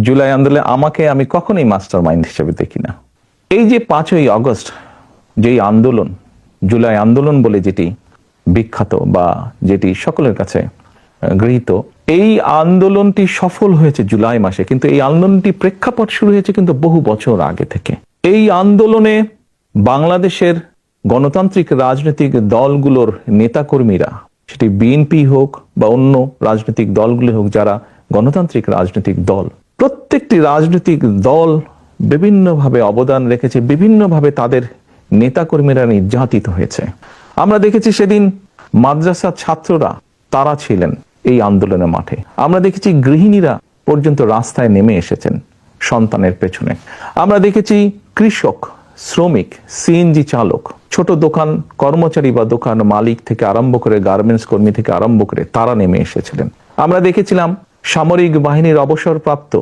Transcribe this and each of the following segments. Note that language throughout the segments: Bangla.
জুলাই আন্দোলনে আমাকে আমি কখনোই মাস্টার মাইন্ড হিসেবে দেখি না। এই যে 5ই আগস্ট যেই আন্দোলন, জুলাই আন্দোলন বলে যেটি বিখ্যাত বা যেটি সকলের কাছে গৃহীত, এই আন্দোলনটি সফল হয়েছে জুলাই মাসে, কিন্তু এই আন্দোলনটি প্রেক্ষাপট শুরু হয়েছে কিন্তু বহু বছর আগে থেকে। এই আন্দোলনে বাংলাদেশের গণতান্ত্রিক রাজনৈতিক দলগুলোর নেতাকর্মীরা, সেটি বিএনপি হোক বা অন্য রাজনৈতিক দলগুলি হোক, যারা গণতান্ত্রিক রাজনৈতিক দল, প্রত্যেকটি রাজনৈতিক দল বিভিন্নভাবে অবদান রেখেছে, বিভিন্নভাবে তাদের নেতাকর্মীরা নির্যাতিত হয়েছে। আমরা দেখেছি সেদিন মাদ্রাসার ছাত্ররা তারা ছিলেন এই আন্দোলনের মাঠে। আমরা দেখেছি গৃহিণীরা পর্যন্ত রাস্তায় নেমে এসেছেন সন্তানের পেছনে। আমরা দেখেছি কৃষক, শ্রমিক, সিএনজি চালক, ছোট দোকান কর্মচারী বা দোকান মালিক থেকে আরম্ভ করে গার্মেন্টস কর্মী থেকে আরম্ভ করে তারা নেমে এসেছিলেন। আমরা দেখেছিলাম সামরিক বাহিনীর অবসরপ্রাপ্ত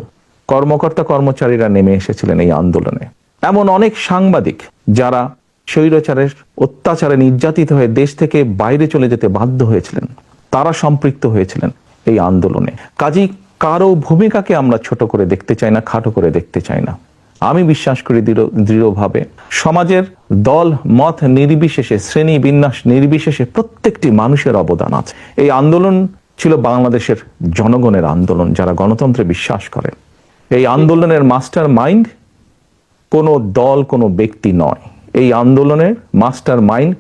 কর্মকর্তা কর্মচারীরা নেমে এসেছিলেন এই আন্দোলনে। এমন অনেক সাংবাদিক যারা স্বৈরাচারের অত্যাচারে নির্যাতিত হয়ে দেশ থেকে বাইরে চলে যেতে বাধ্য হয়েছিলেন, তারা সম্পৃক্ত হয়েছিলেন এই আন্দোলনে। কাজেই কারো ভূমিকাকে আমরা ছোট করে দেখতে চাই না, খাটো করে দেখতে চাই না। আমি বিশ্বাস করি দৃঢ়ভাবে সমাজের দল মত নির্বিশেষে, শ্রেণী বিন্যাস নির্বিশেষে প্রত্যেকটি মানুষের অবদান আছে। এই আন্দোলন ছিল বাংলাদেশের জনগণের আন্দোলন, যারা গণতন্ত্রে বিশ্বাস করে। এই আন্দোলনের মাস্টার মাইন্ড কোনো দল, কোনো ব্যক্তি নয়। এই আন্দোলনের মাস্টার মাইন্ড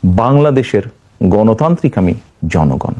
বাংলাদেশের গণতান্ত্রিক জনগণ।